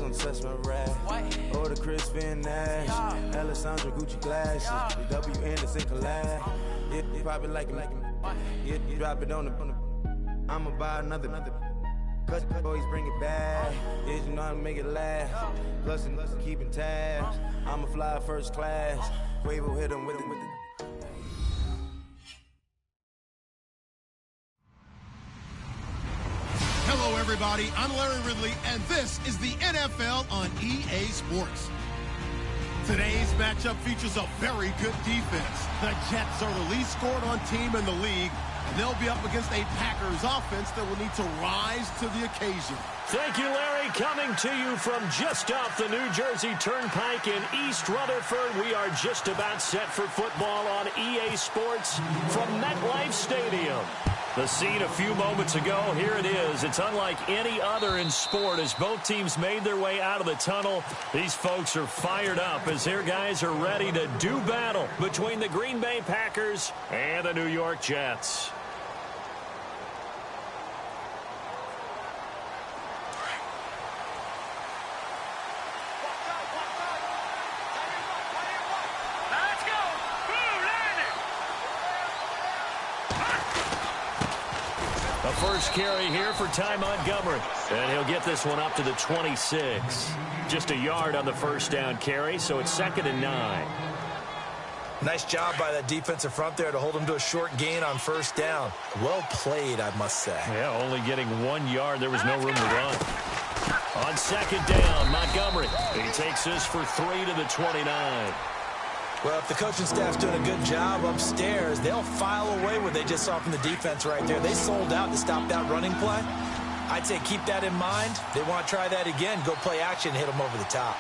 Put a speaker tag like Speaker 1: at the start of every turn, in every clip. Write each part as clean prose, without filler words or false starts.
Speaker 1: don't touch my rag. Or the crispy and Nash. Alessandra Gucci glasses. The WN is in collab. Yeah, you pop it like it. Yeah, you drop it on the. I'ma buy another. Cause boys bring it back. Yeah, you know how to make it last. Plus and keeping tabs. I'ma fly first class. Quavo hit him with it.
Speaker 2: Hello, everybody. I'm Larry Ridley, and this is the NFL on EA Sports. Today's matchup features a very good defense. The Jets are the least scored on team in the league, and they'll be up against a Packers offense that will need to rise to the occasion.
Speaker 3: Thank you, Larry. Coming to you from just off the New Jersey Turnpike in East Rutherford, we are just about set for football on EA Sports from MetLife Stadium. The scene a few moments ago, here it is. It's unlike any other in sport as both teams made their way out of the tunnel. These folks are fired up as their guys are ready to do battle between the Green Bay Packers and the New York Jets. First carry here for Ty Montgomery. And he'll get this one up to the 26. Just a yard on the first down carry, so it's 2nd and 9.
Speaker 4: Nice job by that defensive front there to hold him to a short gain on first down. Well played, I must say.
Speaker 3: Yeah, only getting 1 yard. There was no room to run. On 2nd down, Montgomery. He takes this for 3 to the 29.
Speaker 4: Well, if the coaching staff's doing a good job upstairs, they'll file away what they just saw from the defense right there. They sold out to stop that running play. I'd say keep that in mind. They want to try that again. Go play action, hit them over the top.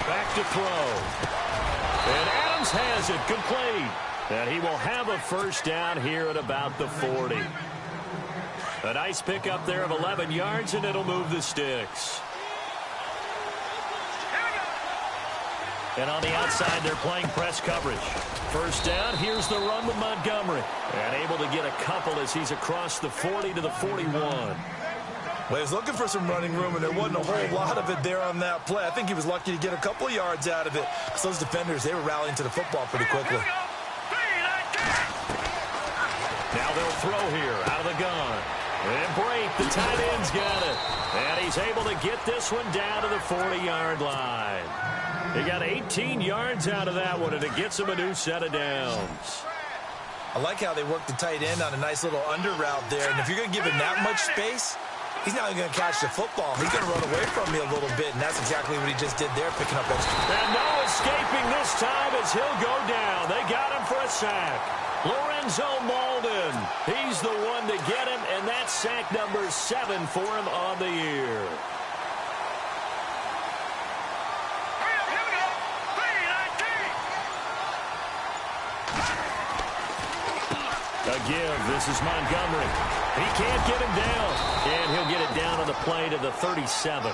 Speaker 3: Back to throw. And Adams has it complete. And he will have a first down here at about the 40. A nice pickup there of 11 yards, and it'll move the sticks. And on the outside, they're playing press coverage. First down, here's the run with Montgomery. And able to get a couple as he's across the 40 to the 41.
Speaker 4: Well, he was looking for some running room, and there wasn't a whole lot of it there on that play. I think he was lucky to get a couple of yards out of it. Because those defenders, they were rallying to the football pretty quickly.
Speaker 3: Now they'll throw here out of the gun. And break, the tight end's got it. And he's able to get this one down to the 40-yard line. He got 18 yards out of that one, and it gets him a new set of downs.
Speaker 4: I like how they worked the tight end on a nice little under route there. And if you're going to give him that much space, he's not even going to catch the football. He's going to run away from me a little bit, and that's exactly what he just did there, picking up extra.
Speaker 3: And no escaping this time as he'll go down. They got him for a sack. Lorenzo Malden, he's the one to get him, and that's sack number 7 for him on the year. A give, this is Montgomery. He can't get him down, and he'll get it down on the play to the 37.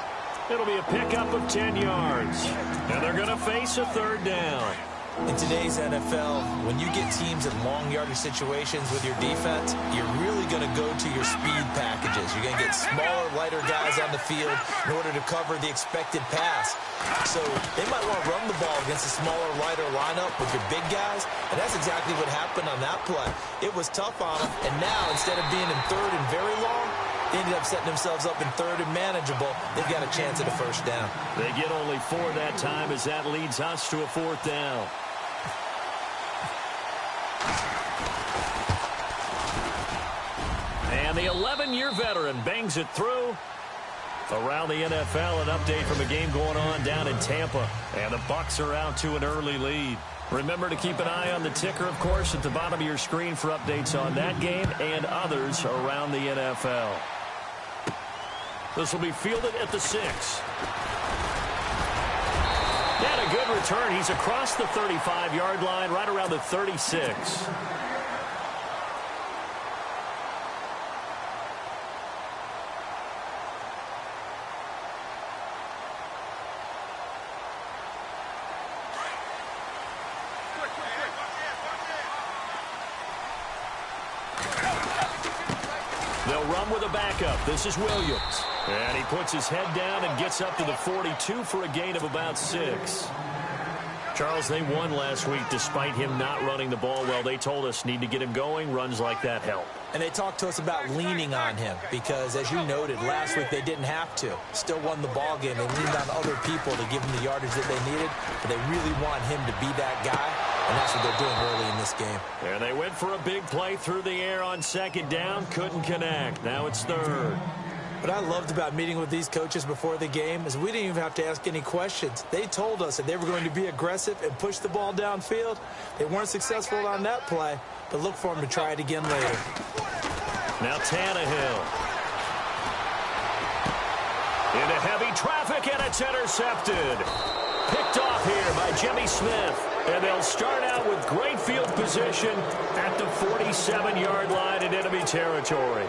Speaker 3: It'll be a pickup of 10 yards, and they're going to face a 3rd down.
Speaker 4: In today's NFL, when you get teams in long yardage situations with your defense, you're really going to go to your speed packages. You're going to get smaller, lighter guys on the field in order to cover the expected pass. So they might want to run the ball against a smaller, lighter lineup with your big guys, and that's exactly what happened on that play. It was tough on them, and now instead of being in 3rd and very long, they ended up setting themselves up in 3rd and manageable. They've got a chance at a first down.
Speaker 3: They get only 4 that time as that leads us to a 4th down. And the 11-year veteran bangs it through. Around the NFL, an update from a game going on down in Tampa. And the Bucs are out to an early lead. Remember to keep an eye on the ticker, of course, at the bottom of your screen for updates on that game and others around the NFL. This will be fielded at the 6. And a good return. He's across the 35-yard line, right around the 36. They'll run with a backup. This is Williams. And he puts his head down and gets up to the 42 for a gain of about 6. Charles, they won last week despite him not running the ball well. They told us need to get him going. Runs like that help.
Speaker 4: And they talked to us about leaning on him because, as you noted, last week they didn't have to. Still won the ball game. They leaned on other people to give him the yardage that they needed, but they really want him to be that guy, and that's what they're doing early in this game.
Speaker 3: And they went for a big play through the air on second down. Couldn't connect. Now it's third.
Speaker 4: What I loved about meeting with these coaches before the game is we didn't even have to ask any questions. They told us that they were going to be aggressive and push the ball downfield. They weren't successful on that play, but look for them to try it again later.
Speaker 3: Now Tannehill. Into heavy traffic, and it's intercepted. Picked off here by Jimmy Smith. And they'll start out with great field position at the 47-yard line in enemy territory.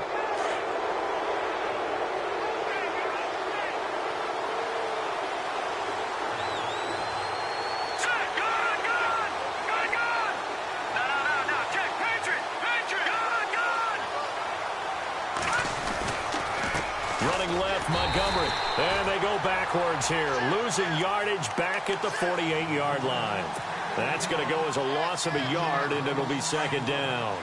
Speaker 3: Running left, Montgomery. And they go backwards here. Losing yardage back at the 48-yard line. That's going to go as a loss of a yard, and it'll be second down.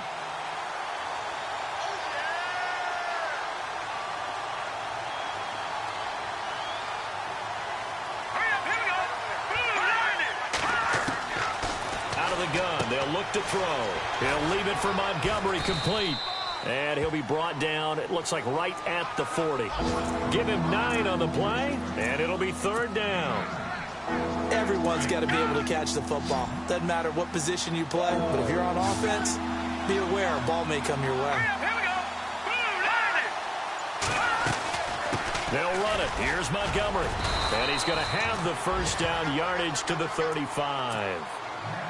Speaker 3: Out of the gun. They'll look to throw. He'll leave it for Montgomery, complete. And he'll be brought down, it looks like, right at the 40. Give him 9 on the play, and it'll be third down.
Speaker 4: Everyone's got to be able to catch the football. Doesn't matter what position you play, but if you're on offense, be aware a ball may come your way.
Speaker 3: They'll run it. Here's Montgomery. And he's going to have the first down, yardage to the 35.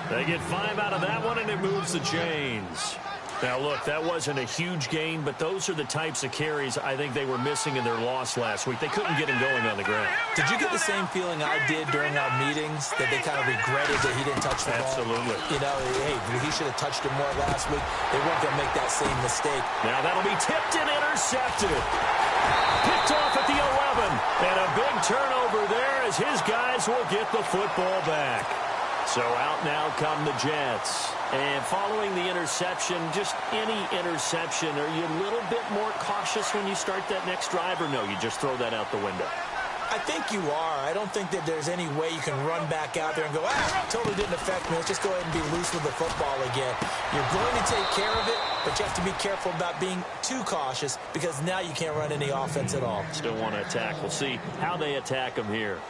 Speaker 3: They get 5 out of that one, and it moves the chains. Now, look, that wasn't a huge gain, but those are the types of carries I think they were missing in their loss last week. They couldn't get him going on the ground.
Speaker 4: Did you get the same feeling I did during our meetings, that they kind of regretted that he didn't touch the ball?
Speaker 3: Absolutely.
Speaker 4: You know, hey, he should have touched it more last week. They weren't going to make that same mistake.
Speaker 3: Now that'll be tipped and intercepted. Picked off at the 11. And a big turnover there as his guys will get the football back. So out now come the Jets. And following the interception, just any interception, are you a little bit more cautious when you start that next drive, or no, you just throw that out the window?
Speaker 4: I think you are. I don't think that there's any way you can run back out there and go, totally didn't affect me. Let's just go ahead and be loose with the football again. You're going to take care of it, but you have to be careful about being too cautious because now you can't run any offense at all.
Speaker 3: Still want to attack. We'll see how they attack them here.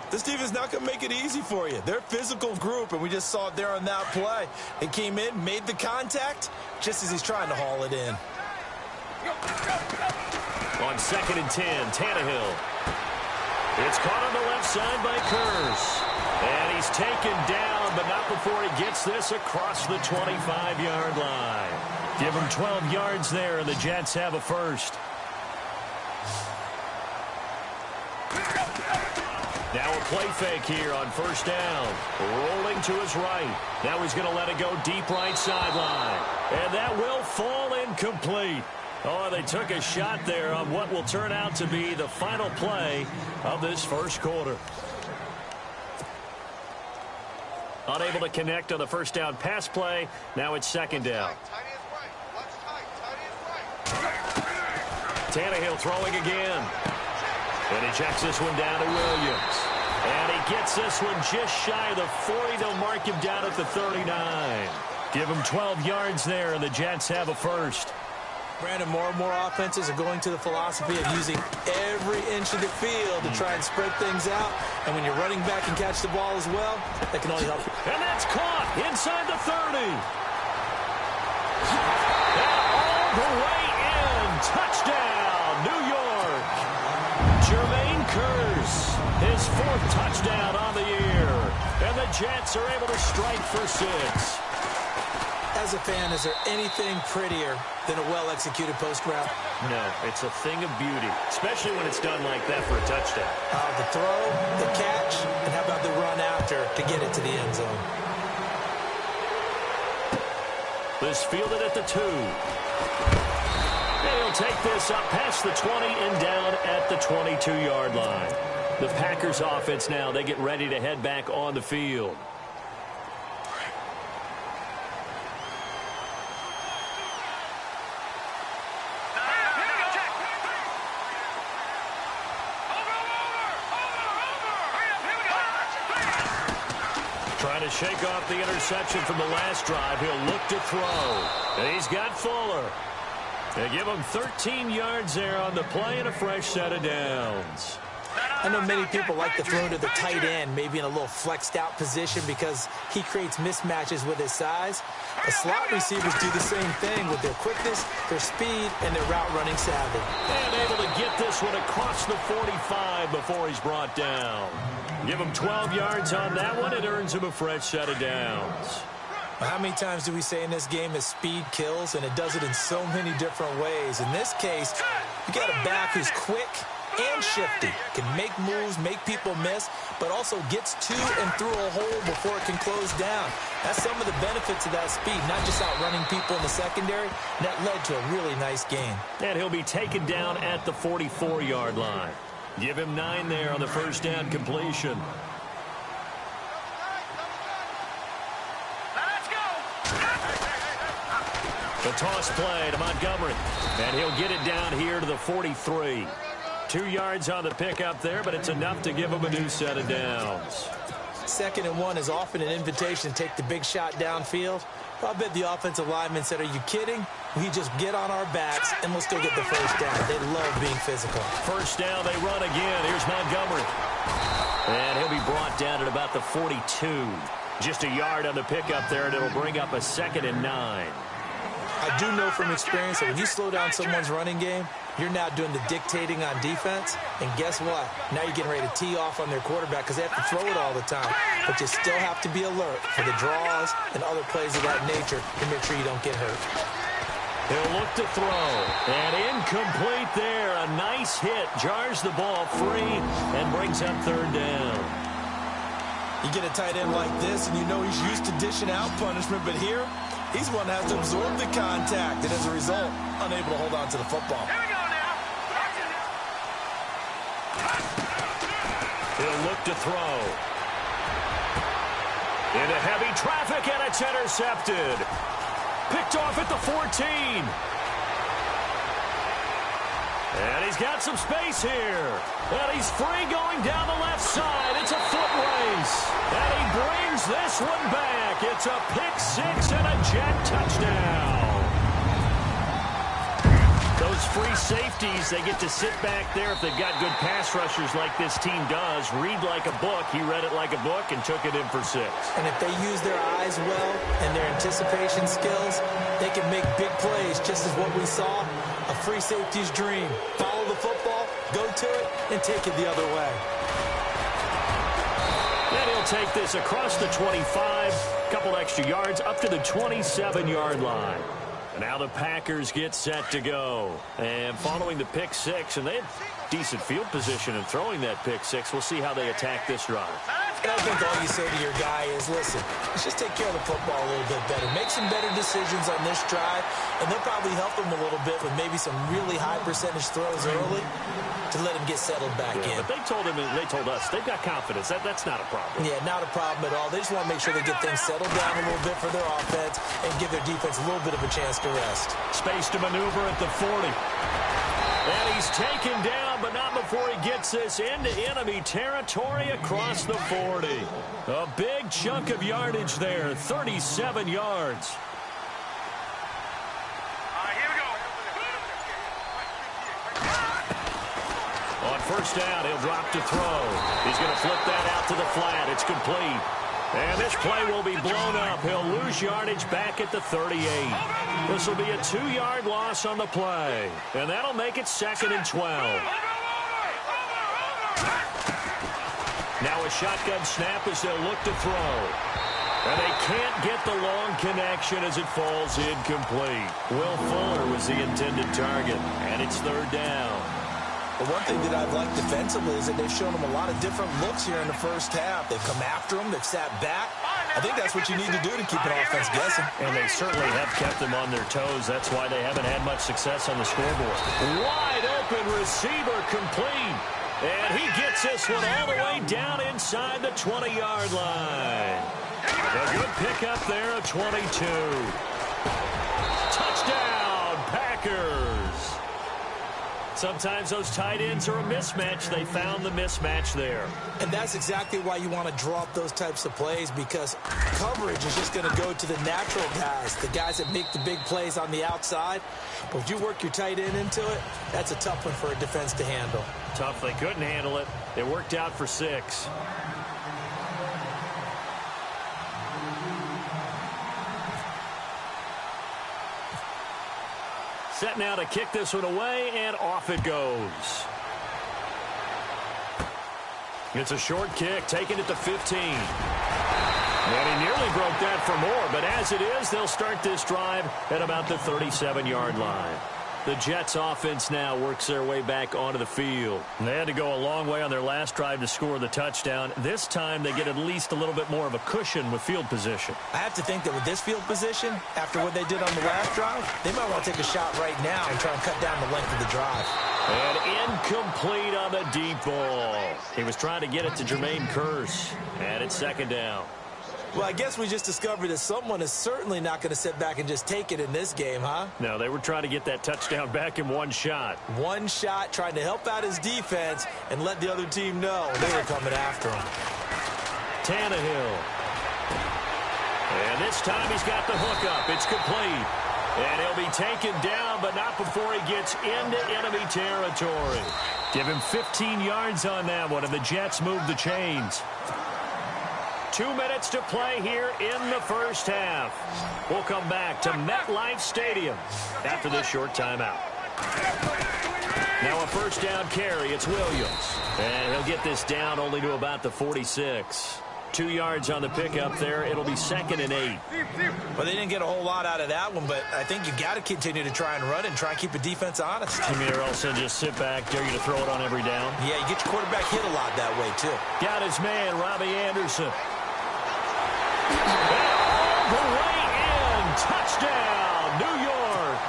Speaker 4: This team is not going to make it easy for you. They're a physical group, and we just saw it there on that play. They came in, made the contact, just as he's trying to haul it in.
Speaker 3: On 2nd and 10, Tannehill. It's caught on the left side by Kurz. And he's taken down, but not before he gets this across the 25-yard line. Give him 12 yards there, and the Jets have a first. Now a play fake here on first down. Rolling to his right. Now he's going to let it go deep right sideline. And that will fall incomplete. Oh, they took a shot there on what will turn out to be the final play of this first quarter. Unable to connect on the first down pass play. Now it's second down. Tannehill throwing again. And he checks this one down to Williams. And he gets this one just shy of the 40. They'll mark him down at the 39. Give him 12 yards there, and the Jets have a first.
Speaker 4: Brandon, more and more offenses are going to the philosophy of using every inch of the field to try and spread things out. And when you're running back and catch the ball as well, that can only help you.
Speaker 3: And that's caught inside the 30. And all the way in. Touchdown, New York. Jermaine Kurz, his 4th touchdown on the year. And the Jets are able to strike for 6.
Speaker 4: As a fan, is there anything prettier than a well-executed post route?
Speaker 3: No, it's a thing of beauty, especially when it's done like that for a touchdown.
Speaker 4: The throw, the catch, and how about the run after to get it to the end zone?
Speaker 3: This fielded at the 2. He'll He'll take this up past the 20 and down at the 22-yard line. The Packers offense now, they get ready to head back on the field. Trying to shake off the interception from the last drive. He'll look to throw. And he's got Fuller. They give him 13 yards there on the play and a fresh set of downs.
Speaker 4: I know many people like to throw to the tight end, maybe in a little flexed out position because he creates mismatches with his size. The slot receivers do the same thing with their quickness, their speed, and their route running savvy.
Speaker 3: And able to get this one across the 45 before he's brought down. Give him 12 yards on that one. It earns him a fresh set of downs.
Speaker 4: How many times do we say in this game that speed kills, and it does it in so many different ways? In this case, you got a back who's quick and shifty, can make moves, make people miss, but also gets to and through a hole before it can close down. That's some of the benefits of that speed, not just outrunning people in the secondary. That led to a really nice game.
Speaker 3: And he'll be taken down at the 44-yard line. Give him 9 there on the first down completion. The toss play to Montgomery. And he'll get it down here to the 43. 2 yards on the pickup there, but it's enough to give him a new set of downs.
Speaker 4: 2nd and 1 is often an invitation to take the big shot downfield. I bet the offensive lineman said, are you kidding? We just get on our backs and we'll still get the first down. They love being physical.
Speaker 3: First down, they run again. Here's Montgomery. And he'll be brought down at about the 42. Just a yard on the pickup there, and it'll bring up a 2nd and 9.
Speaker 4: I do know from experience that when you slow down someone's running game, you're now doing the dictating on defense. And guess what? Now you're getting ready to tee off on their quarterback because they have to throw it all the time. But you still have to be alert for the draws and other plays of that nature to make sure you don't get hurt.
Speaker 3: He'll look to throw. And incomplete there. A nice hit. Jars the ball free and brings up 3rd down.
Speaker 4: You get a tight end like this, and you know he's used to dishing out punishment. But here, he's one that has to absorb the contact. And as a result, unable to hold on to the football.
Speaker 5: Here we go now.
Speaker 3: He'll look to throw. Into heavy traffic, and it's intercepted. Picked off at the 14. And he's got some space here. And he's free going down the left side. It's a foot race. And he brings this one back. It's a pick-6 and a jet touchdown. Those free safeties, they get to sit back there if they've got good pass rushers like this team does. Read like a book. He read it like a book and took it in for 6.
Speaker 4: And if they use their eyes well and their anticipation skills, they can make big plays, just as what we saw. A free safety's dream. Follow the football, go to it, and take it the other way.
Speaker 3: And he'll take this across the 25, couple extra yards, up to the 27-yard line. And now the Packers get set to go. And following the pick-6, and they had decent field position in throwing that pick-6. We'll see how they attack this drive.
Speaker 4: And I think all you say to your guy is, listen, let's just take care of the football a little bit better. Make some better decisions on this drive, and they'll probably help him a little bit with maybe some really high percentage throws early to let him get settled back in.
Speaker 3: But they told us they've got confidence. That's not a problem.
Speaker 4: Yeah, not a problem at all. They just want to make sure they get things settled down a little bit for their offense and give their defense a little bit of a chance to rest.
Speaker 3: Space to maneuver at the 40. And he's taken down, but not before he gets this into enemy territory across the 40. A big chunk of yardage there, 37 yards.
Speaker 5: Here we go.
Speaker 3: On first down, he'll drop to throw. He's going to flip that out to the flat. It's complete. And this play will be blown up. He'll lose yardage back at the 38. This will be a 2-yard loss on the play. And that'll make it 2nd and 12. Now a shotgun snap as they'll look to throw. And they can't get the long connection as it falls incomplete. Will Fuller was the intended target. And it's 3rd down.
Speaker 4: But one thing that I've liked defensively is that they've shown them a lot of different looks here in the first half. They've come after them, they've sat back, I think that's what you need to do to keep an offense guessing.
Speaker 3: And they certainly have kept them on their toes. That's why they haven't had much success on the scoreboard. Wide open receiver complete. And he gets this one all the way down inside the 20-yard line. A good pickup there of 22. Touchdown, Packers. Sometimes those tight ends are a mismatch. They found the mismatch there.
Speaker 4: And that's exactly why you want to draw up those types of plays, because coverage is just going to go to the natural guys, the guys that make the big plays on the outside. But if you work your tight end into it, that's a tough one for a defense to handle.
Speaker 3: Tough. They couldn't handle it. It worked out for 6. Set now to kick this one away, and off it goes. It's a short kick, taking it to 15. And he nearly broke that for more, but as it is, they'll start this drive at about the 37-yard line. The Jets offense now works their way back onto the field. And they had to go a long way on their last drive to score the touchdown. This time they get at least a little bit more of a cushion with field position.
Speaker 4: I have to think that with this field position, after what they did on the last drive, they might want to take a shot right now and try and cut down the length of the drive.
Speaker 3: And incomplete on the deep ball. He was trying to get it to Jermaine Kearse. And it's second down.
Speaker 4: Well, I guess we just discovered that someone is certainly not going to sit back and just take it in this game, huh?
Speaker 3: No, they were trying to get that touchdown back in one shot.
Speaker 4: One shot, trying to help out his defense and let the other team know they were coming after him.
Speaker 3: Tannehill. And this time he's got the hook up. It's complete. And he'll be taken down, but not before he gets into enemy territory. Give him 15 yards on that one, and the Jets move the chains. 2 minutes to play here in the first half. We'll come back to MetLife Stadium after this short timeout. Now a first down carry. It's Williams. And he'll get this down only to about the 46. 2 yards on the pickup there. It'll be 2nd and 8.
Speaker 4: Well, they didn't get a whole lot out of that one, but I think you got to continue to try and run and try and keep the defense honest.
Speaker 3: You mean, or else they'll just sit back, dare you to throw it on every down?
Speaker 4: Yeah, you get your quarterback hit a lot that way, too.
Speaker 3: Got his man, Robbie Anderson. All the way in. Touchdown, New York.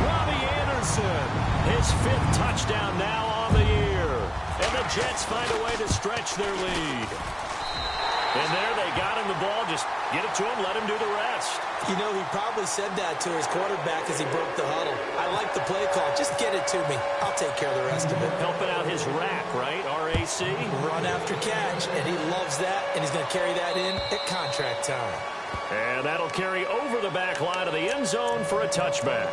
Speaker 3: Robbie Anderson, his 5th touchdown now on the year. And the Jets find a way to stretch their lead. And there they got him the ball. Just get it to him, let him do the rest.
Speaker 4: You know, he probably said that to his quarterback as he broke the huddle. I like the play call. Just get it to me. I'll take care of the rest of it.
Speaker 3: Helping out his rack, right? R-A-C?
Speaker 4: Run after catch, and he loves that, and he's going to carry that in at contract time.
Speaker 3: And that'll carry over the back line of the end zone for a touchback.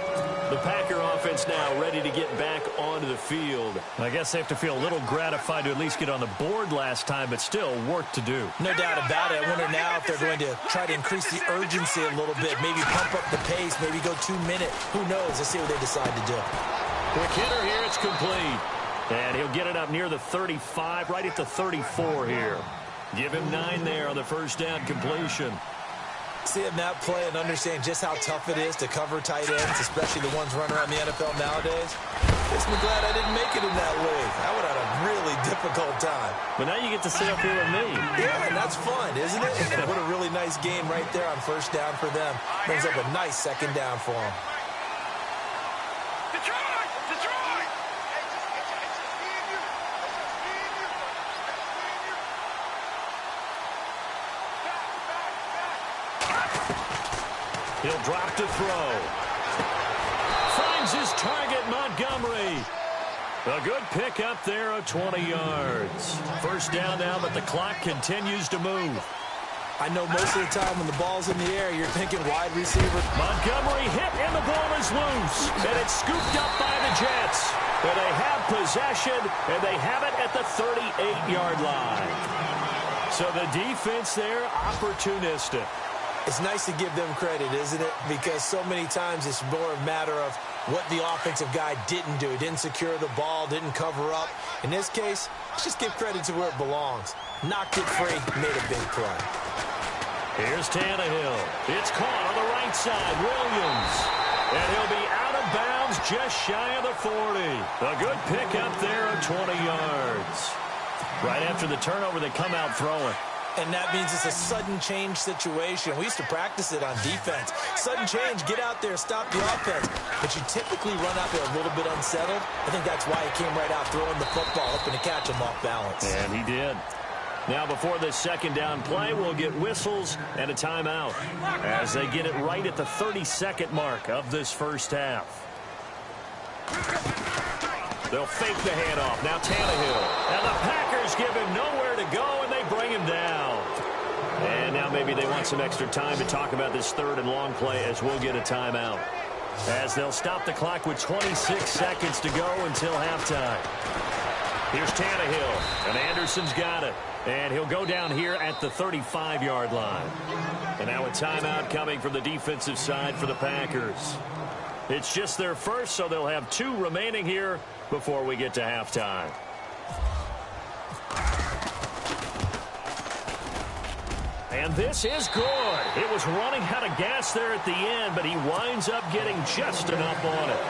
Speaker 3: The Packer offense now ready to get back onto the field. I guess they have to feel a little gratified to at least get on the board last time, but still work to do.
Speaker 4: No doubt about it. I wonder now if they're going to try to increase the urgency a little bit, maybe pump up the pace, maybe go 2 minutes. Who knows? Let's see what they decide to do.
Speaker 3: Quick hitter here. It's complete. And he'll get it up near the 35, right at the 34 here. Give him 9 there on the first down completion.
Speaker 4: See him now play and understand just how tough it is to cover tight ends, especially the ones running around the NFL nowadays. Makes me glad I didn't make it in that league. I would have had a really difficult time.
Speaker 3: But now you get to sit up here with me.
Speaker 4: Yeah, and that's fun, isn't it? And what a really nice game right there on first down for them. Brings up a nice second down for them.
Speaker 3: He'll drop to throw. Finds his target, Montgomery. A good pickup there of 20 yards. First down now, but the clock continues to move.
Speaker 4: I know most of the time when the ball's in the air, you're thinking wide receiver.
Speaker 3: Montgomery hit, and the ball is loose. And it's scooped up by the Jets. But they have possession, and they have it at the 38-yard line. So the defense there, opportunistic.
Speaker 4: It's nice to give them credit, isn't it? Because so many times it's more a matter of what the offensive guy didn't do. He didn't secure the ball, didn't cover up. In this case, let's just give credit to where it belongs. Knocked it free, made a big play.
Speaker 3: Here's Tannehill. It's caught on the right side. Williams. And he'll be out of bounds just shy of the 40. A good pickup there of 20 yards. Right after the turnover, they come out throwing.
Speaker 4: And that means it's a sudden change situation. We used to practice it on defense. Sudden change, get out there, stop the offense. But you typically run out there a little bit unsettled. I think that's why he came right out throwing the football, hoping to catch him off balance.
Speaker 3: And he did. Now before this second down play, we'll get whistles and a timeout as they get it right at the 32nd mark of this first half. They'll fake the handoff. Now Tannehill. And the Packers give him nowhere to go, and they bring him down. And now maybe they want some extra time to talk about this third and long play as we'll get a timeout. As they'll stop the clock with 26 seconds to go until halftime. Here's Tannehill, and Anderson's got it. And he'll go down here at the 35-yard line. And now a timeout coming from the defensive side for the Packers. It's just their first, so they'll have 2 remaining here before we get to halftime. And this is good. It was running out of gas there at the end, but he winds up getting just enough on it.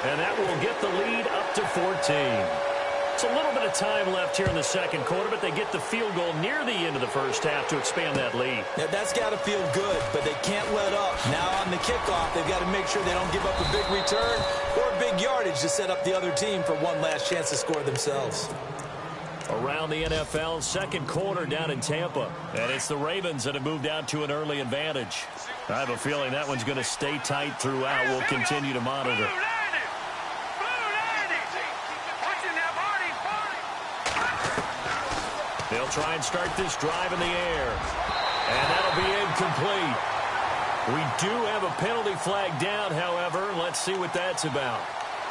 Speaker 3: And that will get the lead up to 14. It's a little bit of time left here in the second quarter, but they get the field goal near the end of the first half to expand that lead.
Speaker 4: Yeah, that's got to feel good, but they can't let up. Now on the kickoff, they've got to make sure they don't give up a big return or a big yardage to set up the other team for one last chance to score themselves.
Speaker 3: Around the NFL, second quarter down in Tampa. And it's the Ravens that have moved out to an early advantage. I have a feeling that one's going to stay tight throughout. We'll continue to monitor. They'll try and start this drive in the air. And that'll be incomplete. We do have a penalty flag down, however. Let's see what that's about.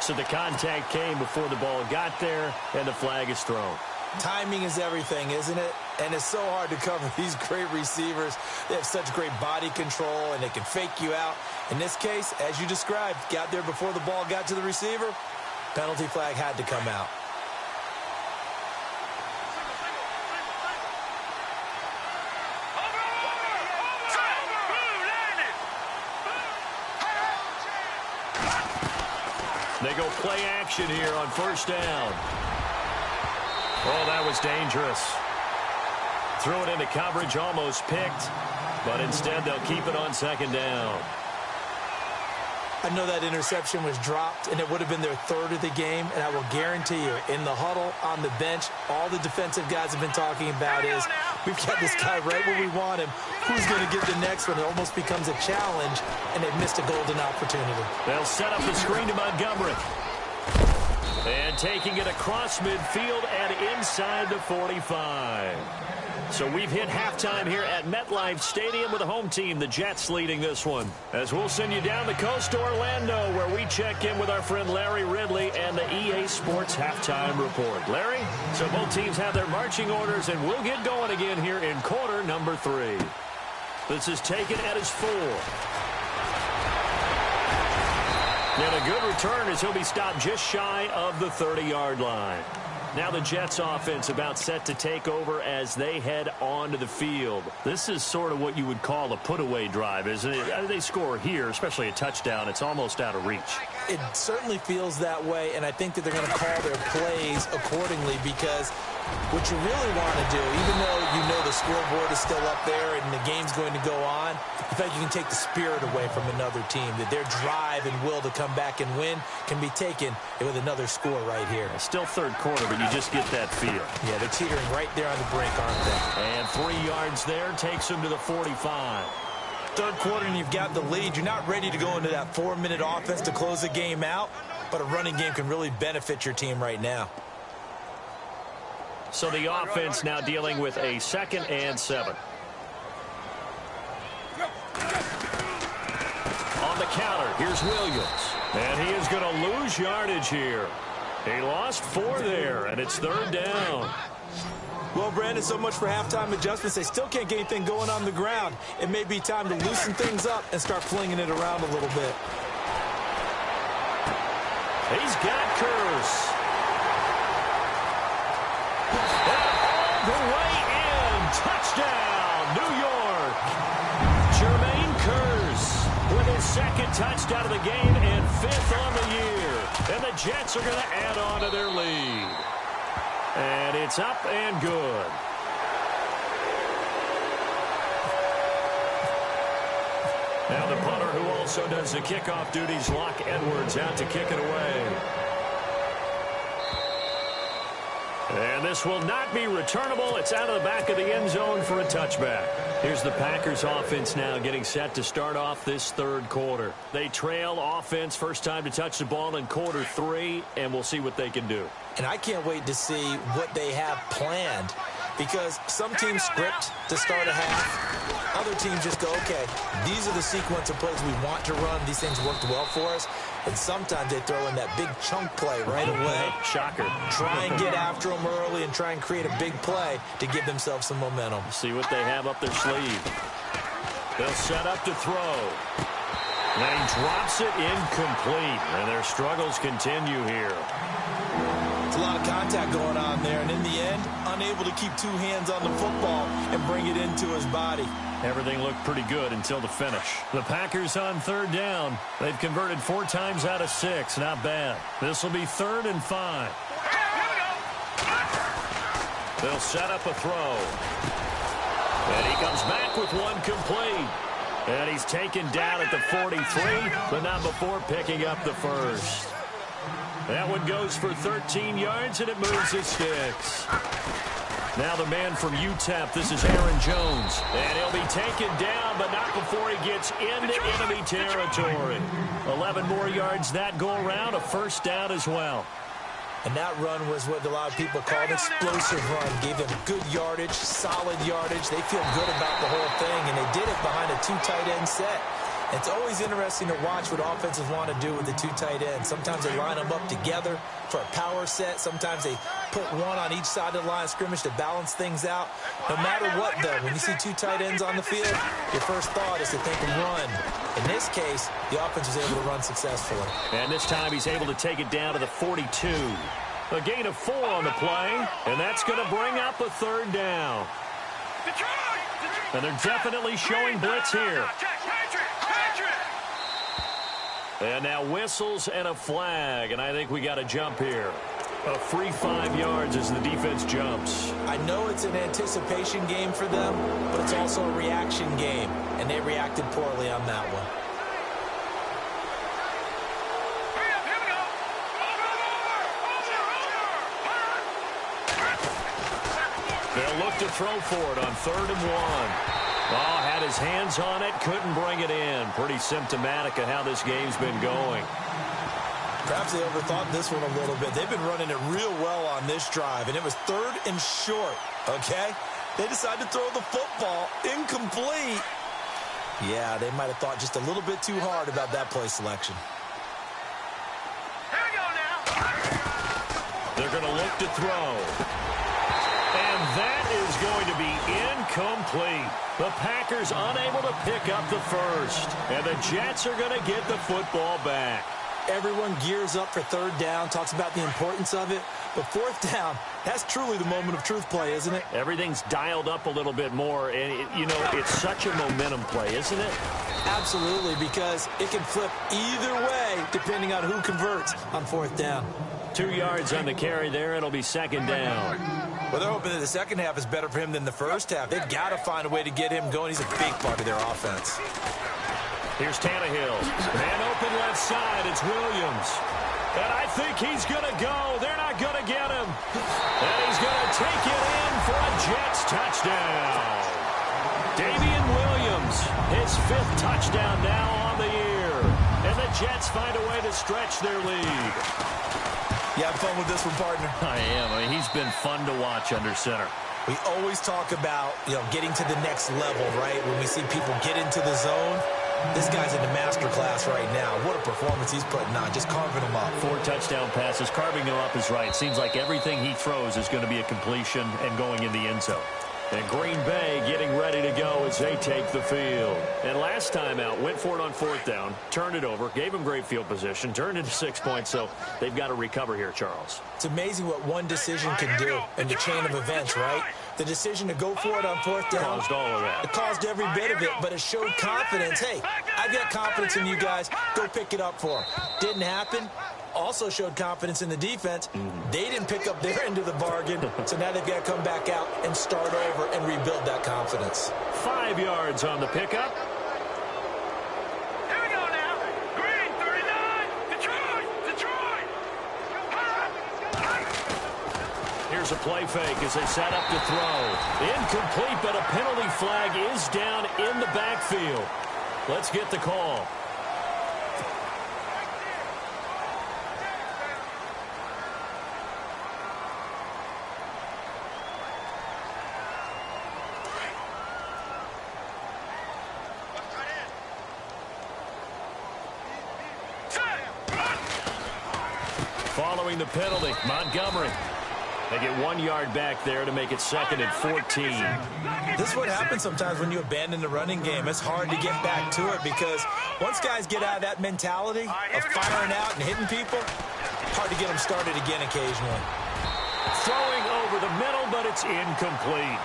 Speaker 3: So the contact came before the ball got there, and the flag is thrown.
Speaker 4: Timing is everything, isn't it? And it's so hard to cover these great receivers. They have such great body control, and they can fake you out. In this case, as you described, got there before the ball got to the receiver. Penalty flag had to come out.
Speaker 3: They go play action here on first down. Oh, that was dangerous. Threw it into coverage, almost picked, but instead they'll keep it on second down.
Speaker 4: I know that interception was dropped, and it would have been their third of the game, and I will guarantee you, in the huddle, on the bench, all the defensive guys have been talking about is, we've got this guy right where we want him. Who's going to get the next one? It almost becomes a challenge, and they've missed a golden opportunity.
Speaker 3: They'll set up the screen to Montgomery. And taking it across midfield and inside the 45. So we've hit halftime here at MetLife Stadium with the home team, the Jets, leading this one. As we'll send you down the coast to Orlando, where we check in with our friend Larry Ridley and the EA Sports Halftime Report. Larry, so both teams have their marching orders, and we'll get going again here in quarter number 3. This is taken at his 4. And a good return as he'll be stopped just shy of the 30-yard line. Now the Jets offense about set to take over as they head onto the field. This is sort of what you would call a put-away drive, isn't it? They score here, especially a touchdown. It's almost out of reach.
Speaker 4: It certainly feels that way, and I think that they're going to call their plays accordingly, because what you really want to do, even though you know the scoreboard is still up there and the game's going to go on, in fact, you can take the spirit away from another team, that their drive and will to come back and win can be taken with another score right here.
Speaker 3: Still third quarter, but you just get that feel.
Speaker 4: Yeah, they're teetering right there on the brink, aren't they?
Speaker 3: And 3 yards there takes them to the 45.
Speaker 4: Third quarter and you've got the lead. You're not ready to go into that 4-minute offense to close the game out, but a running game can really benefit your team right now.
Speaker 3: So the offense now dealing with a 2nd and 7. On the counter, here's Williams. And he is going to lose yardage here. He lost 4 there, and it's 3rd down.
Speaker 4: Well, Brandon, so much for halftime adjustments. They still can't get anything going on the ground. It may be time to loosen things up and start flinging it around a little bit.
Speaker 3: He's got Kurz. The way in. Touchdown, New York. Jermaine Kurz with his 2nd touchdown of the game and 5th on the year. And the Jets are going to add on to their lead. And it's up and good. Now the punter who also does the kickoff duties, Locke Edwards, out to kick it away. And this will not be returnable. It's out of the back of the end zone for a touchback. Here's the Packers offense now getting set to start off this third quarter. They trail offense, first time to touch the ball in quarter 3, and we'll see what they can do.
Speaker 4: And I can't wait to see what they have planned, because some teams script to start a half. Other teams just go, okay, these are the sequence of plays we want to run. These things worked well for us. And sometimes they throw in that big chunk play right away.
Speaker 3: Shocker.
Speaker 4: Try and get after them early and try and create a big play to give themselves some momentum.
Speaker 3: See what they have up their sleeve. They'll set up to throw. And he drops it incomplete. And their struggles continue here.
Speaker 4: It's a lot of contact going on there. And in the end, unable to keep 2 hands on the football and bring it into his body.
Speaker 3: Everything looked pretty good until the finish. The Packers on third down. They've converted 4 times out of 6. Not bad. This will be 3rd and 5. They'll set up a throw. And he comes back with one complete. And he's taken down at the 43, but not before picking up the first. That one goes for 13 yards, and it moves his sticks. Now the man from UTEP, this is Aaron Jones. And he'll be taken down, but not before he gets into enemy territory. 11 more yards that go around, a first down as well.
Speaker 4: And that run was what a lot of people call an explosive run. Gave them good yardage, solid yardage. They feel good about the whole thing, and they did it behind a 2 tight end set. It's always interesting to watch what offenses want to do with the 2 tight ends. Sometimes they line them up together for a power set. Sometimes they put one on each side of the line of scrimmage to balance things out. No matter what, though, when you see 2 tight ends on the field, your first thought is to think run. In this case, the offense was able to run successfully.
Speaker 3: And this time he's able to take it down to the 42. A gain of 4 on the play, and that's going to bring up a 3rd down. And they're definitely showing blitz here. And now whistles and a flag, and I think we got a jump here. A free 5 yards as the defense jumps.
Speaker 4: I know it's an anticipation game for them, but it's also a reaction game, and they reacted poorly on that one.
Speaker 3: They'll look to throw for it on 3rd and 1. Oh, had his hands on it, couldn't bring it in. Pretty symptomatic of how this game's been going.
Speaker 4: Perhaps they overthought this one a little bit. They've been running it real well on this drive, and it was 3rd and short, okay? They decided to throw the football incomplete. Yeah, they might have thought just a little bit too hard about that play selection.
Speaker 5: Here we go now.
Speaker 3: They're going to look to throw. And that is going to be incomplete. The Packers unable to pick up the first. And the Jets are going to get the football back.
Speaker 4: Everyone gears up for 3rd down, talks about the importance of it. But 4th down, that's truly the moment of truth play, isn't it?
Speaker 3: Everything's dialed up a little bit more. And, it's such a momentum play, isn't it?
Speaker 4: Absolutely, because it can flip either way depending on who converts on 4th down.
Speaker 3: 2 yards on the carry there. It'll be 2nd down.
Speaker 4: Well, they're hoping that the second half is better for him than the first half. They've got to find a way to get him going. He's a big part of their offense.
Speaker 3: Here's Tannehill. Man open left side. It's Williams. And I think he's going to go. They're not going to get him. And he's going to take it in for a Jets touchdown. Damian Williams, his 5th touchdown now on the year. And the Jets find a way to stretch their lead.
Speaker 4: You have fun with this one, partner?
Speaker 3: I am. I mean, he's been fun to watch under center.
Speaker 4: We always talk about, getting to the next level, right? When we see people get into the zone, this guy's in the master class right now. What a performance he's putting on, just carving them up.
Speaker 3: 4 touchdown passes. Carving them up is right. Seems like everything he throws is going to be a completion and going in the end zone. And Green Bay getting ready to go as they take the field. And last time out, went for it on 4th down, turned it over, gave him great field position, turned it to 6 points, so they've got to recover here, Charles.
Speaker 4: It's amazing what one decision can do in the chain of events, right? The decision to go for it on 4th down.
Speaker 3: Caused all of that.
Speaker 4: It caused every bit of it, but it showed confidence. Hey, I've got confidence in you guys. Go pick it up for them. Didn't happen. Also showed confidence in the defense. They didn't pick up their end of the bargain, so now they've got to come back out and start over and rebuild that confidence.
Speaker 3: 5 yards on the pickup. Here's a play fake as they set up to throw. Incomplete, but a penalty flag is down in the backfield. Let's get the call. Following the penalty, Montgomery. They get 1 yard back there to make it 2nd and 14.
Speaker 4: This is what happens sometimes when you abandon the running game. It's hard to get back to it because once guys get out of that mentality of firing out and hitting people, hard to get them started again occasionally.
Speaker 3: Throwing over the middle, but it's incomplete.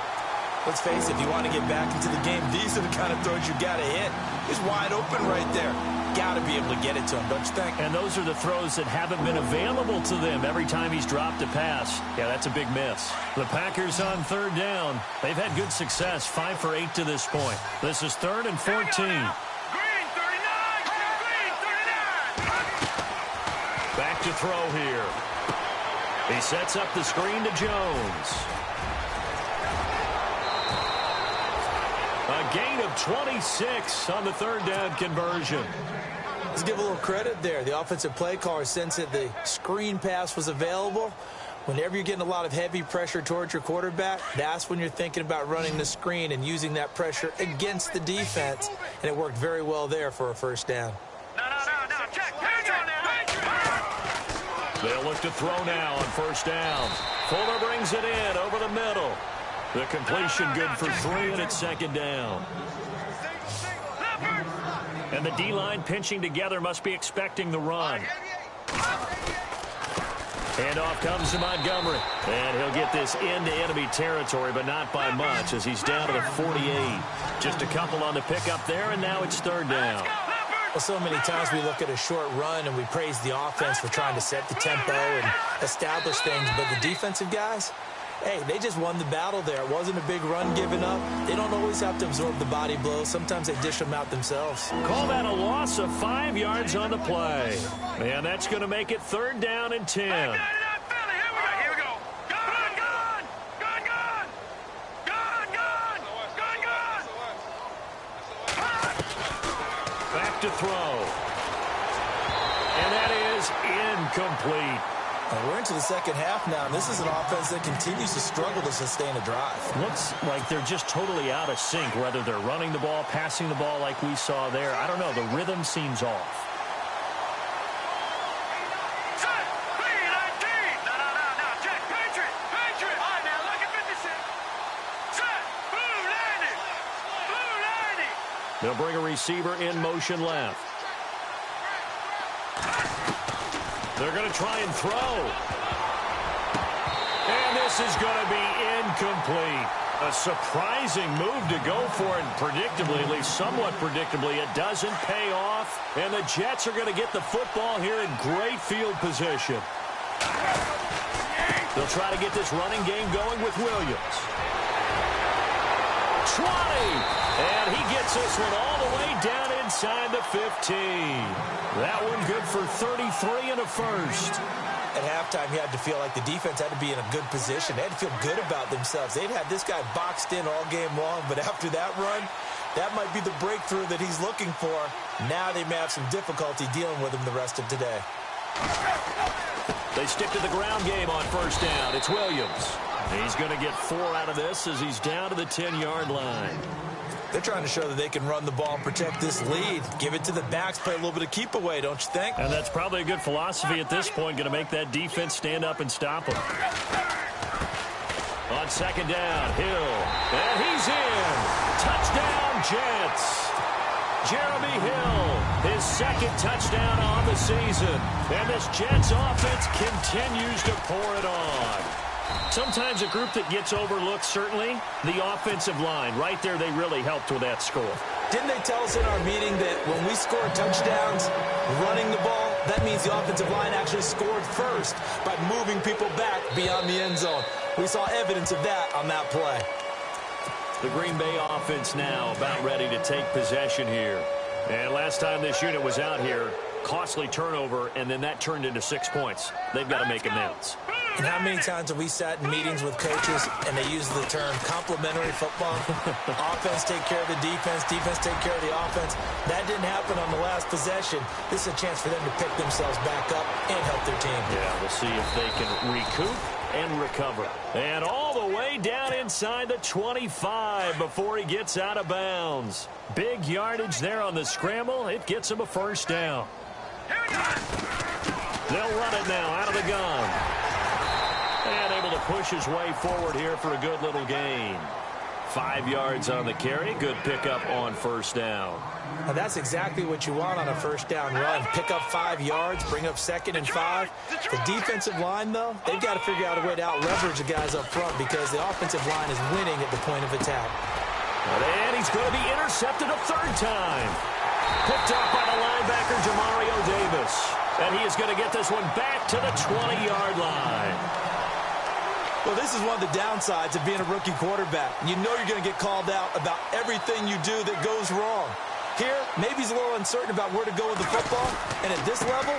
Speaker 4: Let's face it, if you want to get back into the game, these are the kind of throws you got to hit. He's wide open right there. Got to be able to get it to him, don't you think?
Speaker 3: And those are the throws that haven't been available to them every time he's dropped a pass. Yeah, that's a big miss. The Packers on 3rd down. They've had good success, 5 for 8 to this point. This is 3rd and 14. Back to throw here. He sets up the screen to Jones. A gain of 26 on the 3rd down conversion.
Speaker 4: Let's give a little credit there. The offensive play caller sensed that the screen pass was available. Whenever you're getting a lot of heavy pressure towards your quarterback, that's when you're thinking about running the screen and using that pressure against the defense. And it worked very well there for a 1st down.
Speaker 3: They'll look to throw now on 1st down. Fuller brings it in over the middle. The completion good for 3, and it's 2nd down. And the D-line pinching together must be expecting the run. Handoff comes to Montgomery. And he'll get this into enemy territory, but not by much as he's down to the 48. Just a couple on the pickup there, and now it's 3rd down.
Speaker 4: Well, so many times we look at a short run and we praise the offense for trying to set the tempo and establish things, but the defensive guys, hey, they just won the battle there. It wasn't a big run given up. They don't always have to absorb the body blows. Sometimes they dish them out themselves.
Speaker 3: Call that a loss of 5 yards on the play. And that's going to make it 3rd down and 10. Back to throw. And that is incomplete.
Speaker 4: We're into the 2nd half now. This is an offense that continues to struggle to sustain a drive.
Speaker 3: Looks like they're just totally out of sync, whether they're running the ball, passing the ball like we saw there. I don't know. The rhythm seems off. They'll bring a receiver in motion left. They're going to try and throw. And this is going to be incomplete. A surprising move to go for it, and predictably, at least somewhat predictably, it doesn't pay off. And the Jets are going to get the football here in great field position. They'll try to get this running game going with Williams. 20. And he gets this one all the way down inside the 15. That one good for 33 and a 1st.
Speaker 4: At halftime, you had to feel like the defense had to be in a good position. They had to feel good about themselves. They'd had this guy boxed in all game long, but after that run, that might be the breakthrough that he's looking for. Now they may have some difficulty dealing with him the rest of today.
Speaker 3: They stick to the ground game on 1st down. It's Williams. He's going to get 4 out of this as he's down to the 10-yard line.
Speaker 4: They're trying to show that they can run the ball and protect this lead. Give it to the backs, play a little bit of keep away, don't you think?
Speaker 3: And that's probably a good philosophy at this point, going to make that defense stand up and stop them. On 2nd down, Hill. And he's in. Touchdown, Jets. Jeremy Hill, his 2nd touchdown on the season. And this Jets offense continues to pour it on. Sometimes a group that gets overlooked, certainly, the offensive line. Right there, they really helped with that score.
Speaker 4: Didn't they tell us in our meeting that when we score touchdowns running the ball, that means the offensive line actually scored first by moving people back beyond the end zone? We saw evidence of that on that play.
Speaker 3: The Green Bay offense now about ready to take possession here. And last time this unit was out here, costly turnover, and then that turned into 6 points. They've got to make amends.
Speaker 4: And how many times have we sat in meetings with coaches and they use the term complementary football? Offense take care of the defense, defense take care of the offense. That didn't happen on the last possession. This is a chance for them to pick themselves back up and help their team.
Speaker 3: Yeah, we'll see if they can recoup and recover. And all the way down inside the 25 before he gets out of bounds. Big yardage there on the scramble. It gets him a first down. They'll run it now out of the gun. And able to push his way forward here for a good little gain. 5 yards on the carry. Good pickup on first down.
Speaker 4: Now that's exactly what you want on a first down run. Pick up 5 yards, bring up 2nd and 5. The defensive line, though, they've got to figure out a way to out-leverage the guys up front because the offensive line is winning at the point of attack.
Speaker 3: And he's going to be intercepted a 3rd time. Picked up by the linebacker, Jamario Davis. And he is going to get this one back to the 20-yard line.
Speaker 4: Well, this is one of the downsides of being a rookie quarterback. You know you're going to get called out about everything you do that goes wrong. Here, maybe he's a little uncertain about where to go with the football. And at this level,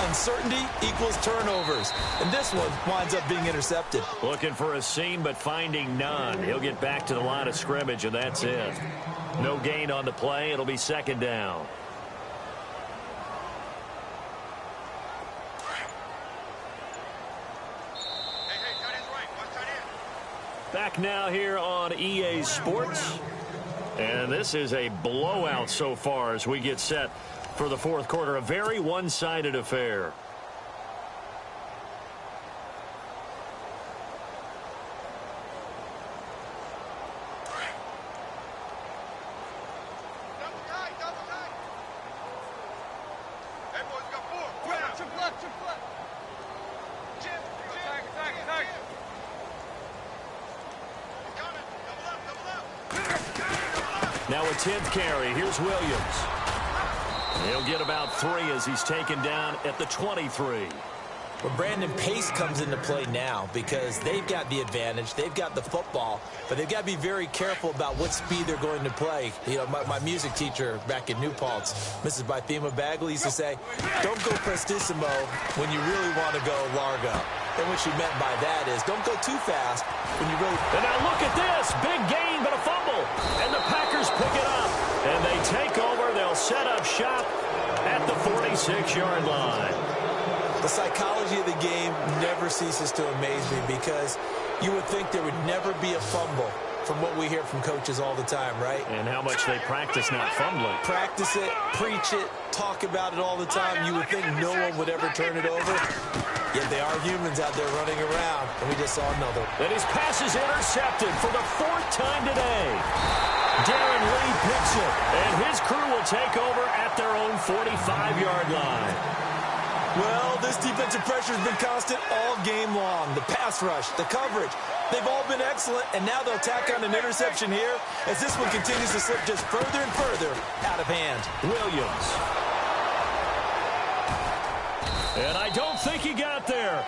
Speaker 4: uncertainty equals turnovers. And this one winds up being intercepted.
Speaker 3: Looking for a seam, but finding none. He'll get back to the line of scrimmage, and that's it. No gain on the play. It'll be 2nd down. Back now here on EA Sports. And this is a blowout so far as we get set for the 4th quarter. A very one-sided affair. Now a 10th carry. Here's Williams. He'll get about 3 as he's taken down at the 23.
Speaker 4: Well, Brandon, pace comes into play now because they've got the advantage. They've got the football, but they've got to be very careful about what speed they're going to play. You know, my music teacher back in New Paltz, Mrs. Bythema Bagley, used to say, don't go prestissimo when you really want to go largo. And what she meant by that is don't go too fast when you really...
Speaker 3: And now look at this. Big gain, but a fumble. And the Packers pick it up. And they take over. They'll set up shop at the 46-yard line.
Speaker 4: The psychology of the game never ceases to amaze me because you would think there would never be a fumble from what we hear from coaches all the time, right?
Speaker 3: And how much they practice not fumbling.
Speaker 4: Practice it, preach it, talk about it all the time. You would think no one would ever turn it over. Yet they are humans out there running around, and we just saw another.
Speaker 3: And his pass is intercepted for the 4th time today. Darren Lee picks it, and his crew will take over at their own 45-yard line.
Speaker 4: Well, this defensive pressure has been constant all game long. The pass rush, the coverage, they've all been excellent, and now they'll tack on an interception here as this one continues to slip just further and further out of hand.
Speaker 3: Williams. And I don't think he got there.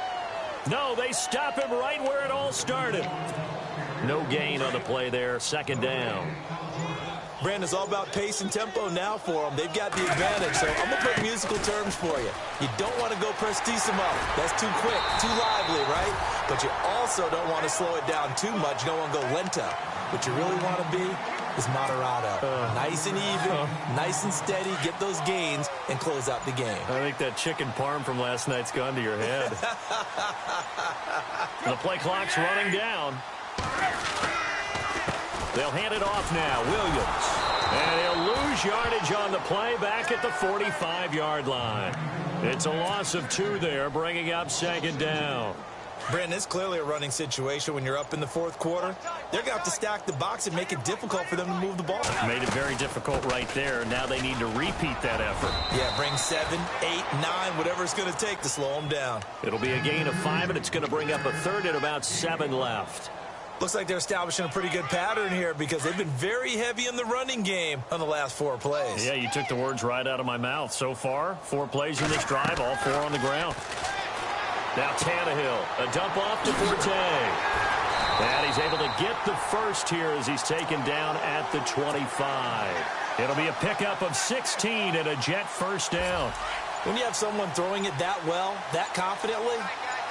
Speaker 3: No, they stop him right where it all started. No gain on the play there, 2nd down.
Speaker 4: Brandon, it's all about pace and tempo now for them. They've got the advantage, so I'm going to put musical terms for you. You don't want to go prestissimo. That's too quick, too lively, right? But you also don't want to slow it down too much. You don't want to go lento. What you really want to be is moderato. Nice and even, nice and steady, get those gains, and close out the game.
Speaker 3: I think that chicken parm from last night's gone to your head. The play clock's running down. They'll hand it off now. Williams. And he'll lose yardage on the play back at the 45-yard line. It's a loss of 2 there, bringing up 2nd down.
Speaker 4: Brandon, it's clearly a running situation when you're up in the 4th quarter. They're going to have to stack the box and make it difficult for them to move the ball.
Speaker 3: Made it very difficult right there. Now they need to repeat that effort.
Speaker 4: Yeah, bring 7, 8, 9, whatever it's going to take to slow them down.
Speaker 3: It'll be a gain of 5, and it's going to bring up a 3rd and about 7 left.
Speaker 4: Looks like they're establishing a pretty good pattern here because they've been very heavy in the running game on the last 4 plays.
Speaker 3: Yeah, you took the words right out of my mouth. So far, 4 plays in this drive, all 4 on the ground. Now Tannehill, a dump off to Forte. And he's able to get the first here as he's taken down at the 25. It'll be a pickup of 16 and a Jet first down.
Speaker 4: When you have someone throwing it that well, that confidently,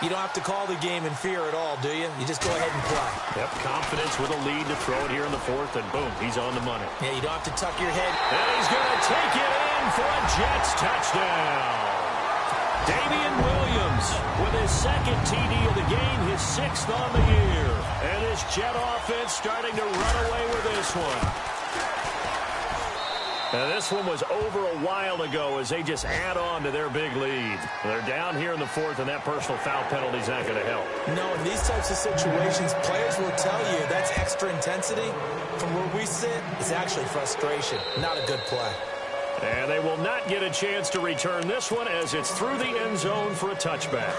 Speaker 4: You don't have to call the game in fear at all, do you? You just go ahead and play.
Speaker 3: Yep, confidence with a lead to throw it here in the fourth, and boom, he's on the money.
Speaker 4: Yeah, you don't have to tuck your head.
Speaker 3: And he's going to take it in for a Jets touchdown. Damian Williams with his second TD of the game, his 6th on the year. And this Jet offense starting to run away with this one. And this one was over a while ago as they just add on to their big lead. They're down here in the fourth, and that personal foul penalty is not going to help.
Speaker 4: No, in these types of situations, players will tell you that's extra intensity. From where we sit, it's actually frustration. Not a good play.
Speaker 3: And they will not get a chance to return this one as it's through the end zone for a touchback.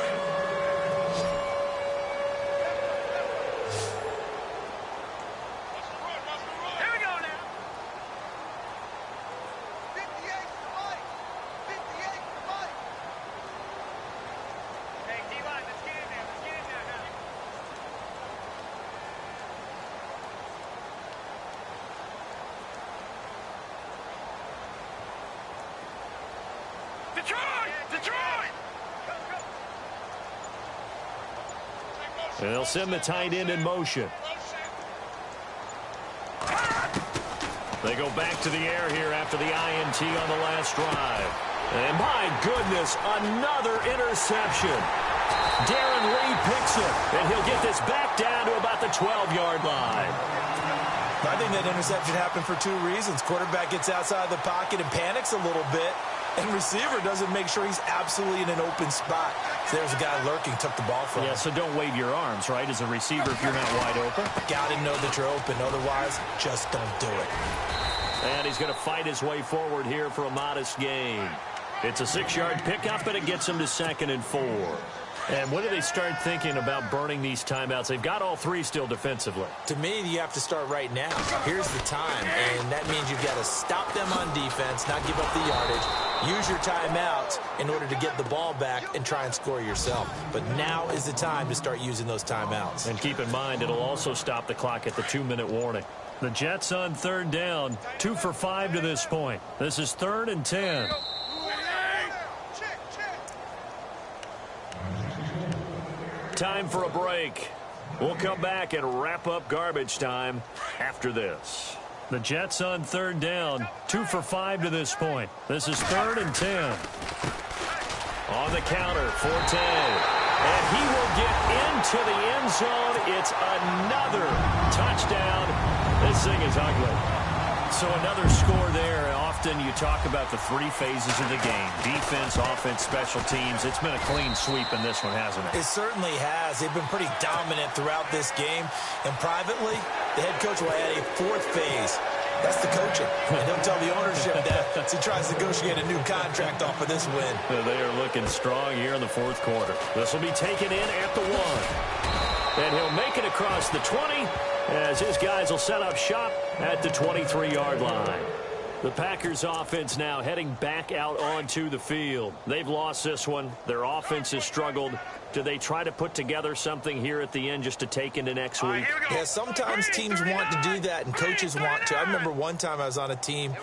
Speaker 3: And they'll send the tight end in motion. They go back to the air here after the INT on the last drive. And my goodness, another interception. Darren Lee picks it, and he'll get this back down to about the 12-yard line.
Speaker 4: I think that interception happened for 2 reasons. Quarterback gets outside the pocket and panics a little bit, and receiver doesn't make sure he's absolutely in an open spot. So there's a guy lurking, took the ball from him.
Speaker 3: Yeah, so don't wave your arms, right, as a receiver if you're not wide open.
Speaker 4: Got to know that you're open. Otherwise, just don't do it.
Speaker 3: And he's going to fight his way forward here for a modest gain. It's a 6-yard pickup, and it gets him to 2nd and 4. And when do they start thinking about burning these timeouts? They've got all 3 still defensively.
Speaker 4: To me, you have to start right now. Here's the time, and that means you've got to stop them on defense, not give up the yardage, use your timeouts in order to get the ball back and try and score yourself. But now is the time to start using those timeouts.
Speaker 3: And keep in mind, it'll also stop the clock at the 2-minute warning. The Jets on 3rd down, 2 for 5 to this point. This is 3rd and 10. Time for a break. We'll come back and wrap up garbage time after this. The Jets on 3rd down, 2 for 5 to this point. This is 3rd and 10. On the counter, Forte. And he will get into the end zone. It's another touchdown. This thing is ugly. So another score there. Often you talk about the 3 phases of the game. Defense, offense, special teams. It's been a clean sweep in this one, hasn't it?
Speaker 4: It certainly has. They've been pretty dominant throughout this game. And privately, the head coach will add a 4th phase. That's the coaching. And he'll tell the ownership that as he tries to negotiate a new contract off of this win.
Speaker 3: They are looking strong here in the 4th quarter. This will be taken in at the 1. And he'll make it across the 20 as his guys will set up shop at the 23-yard line. The Packers offense now heading back out onto the field. They've lost this one. Their offense has struggled. Do they try to put together something here at the end just to take into next week?
Speaker 4: Yeah, sometimes teams want to do that and coaches want to. I remember one time I was on a team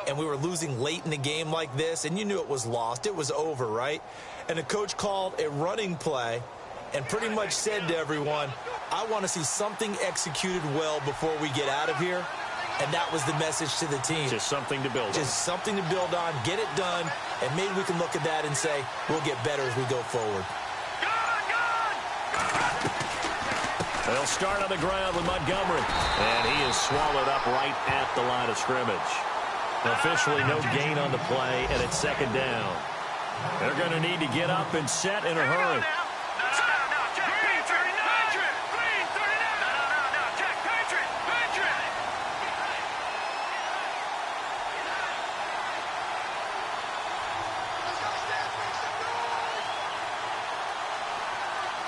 Speaker 4: and we were losing late in the game like this, and you knew it was lost. It was over, right? And the coach called a running play and pretty much said to everyone, I want to see something executed well before we get out of here. And that was the message to the team.
Speaker 3: Just something to build on.
Speaker 4: Just something to build on, get it done, and maybe we can look at that and say, we'll get better as we go forward.
Speaker 3: They'll start on the ground with Montgomery. And he is swallowed up right at the line of scrimmage. Officially no gain on the play, and it's 2nd down. They're going to need to get up and set in a hurry.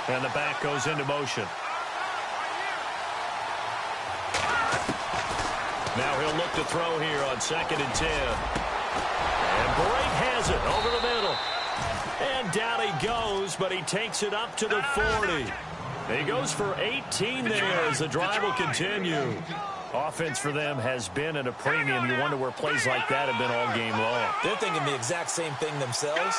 Speaker 3: And the back goes into motion. Now he'll look to throw here on 2nd and 10. And Bright has it over the middle. And down he goes, but he takes it up to the 40. He goes for 18 there as the drive will continue. Offense for them has been at a premium. You wonder where plays like that have been all game long.
Speaker 4: They're thinking the exact same thing themselves.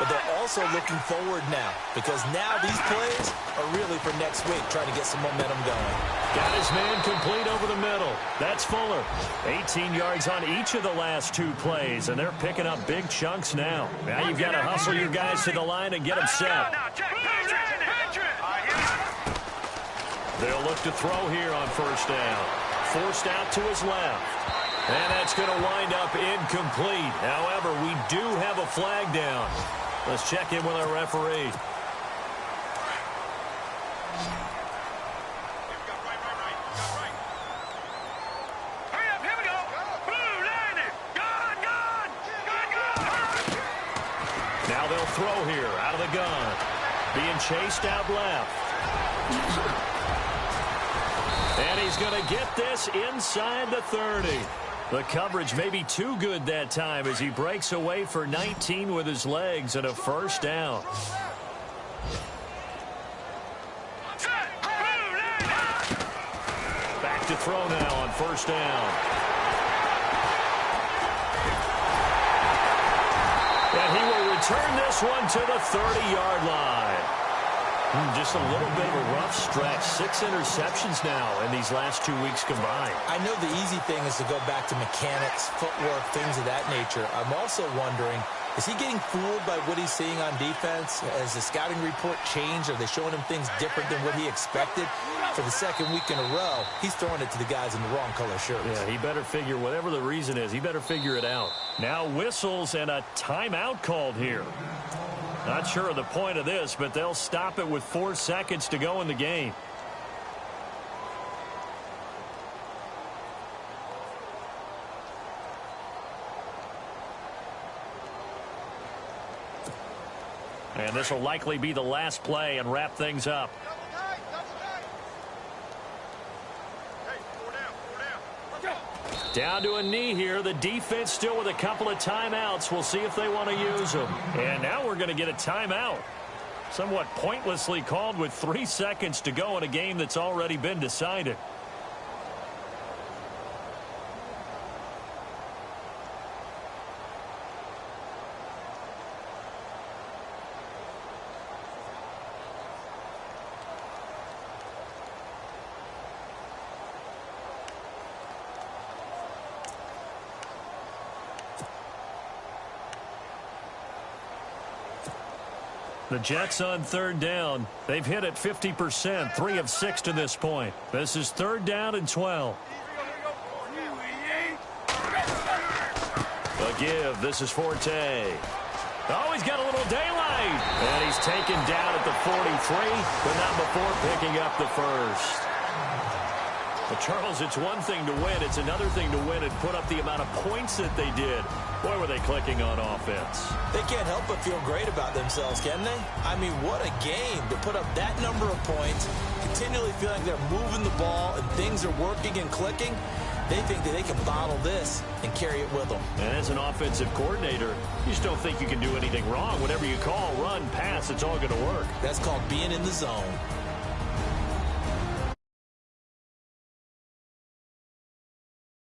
Speaker 4: but they're also looking forward now because now these plays are really for next week, trying to get some momentum going.
Speaker 3: Got his man complete over the middle. That's Fuller. 18 yards on each of the last 2 plays, and they're picking up big chunks now. Now you've got to hustle your guys to the line and get them set. They'll look to throw here on first down. Forced out to his left. And that's going to wind up incomplete. However, we do have a flag down. Let's check in with our referee. Now they'll throw here out of the gun. Being chased out left. And he's going to get this inside the 30. The coverage may be too good that time as he breaks away for 19 with his legs and a first down. Back to throw now on first down. And he will return this one to the 30-yard line. Just a little bit of a rough stretch. 6 interceptions now in these last 2 weeks combined.
Speaker 4: I know the easy thing is to go back to mechanics, footwork, things of that nature. I'm also wondering, is he getting fooled by what he's seeing on defense? Has the scouting report changed? Are they showing him things different than what he expected? For the second week in a row, he's throwing it to the guys in the wrong color shirts.
Speaker 3: Yeah, he better figure, whatever the reason is, he better figure it out. Now whistles and a timeout called here. Not sure of the point of this, but they'll stop it with 4 seconds to go in the game. And this will likely be the last play and wrap things up. Down to a knee here. The defense still with a couple of timeouts. We'll see if they want to use them. And now we're going to get a timeout. Somewhat pointlessly called with 3 seconds to go in a game that's already been decided. The Jets on third down. They've hit it 50%, 3 of 6 to this point. This is 3rd down and 12. A give. This is Forte. Oh, he's got a little daylight. And he's taken down at the 43, but not before picking up the first. Well, Charles, it's one thing to win. It's another thing to win and put up the amount of points that they did. Boy, were they clicking on offense.
Speaker 4: They can't help but feel great about themselves, can they? I mean, what a game to put up that number of points, continually feeling they're moving the ball and things are working and clicking. They think that they can bottle this and carry it with them.
Speaker 3: And as an offensive coordinator, you just don't think you can do anything wrong. Whatever you call, run, pass, it's all going to work.
Speaker 4: That's called being in the zone.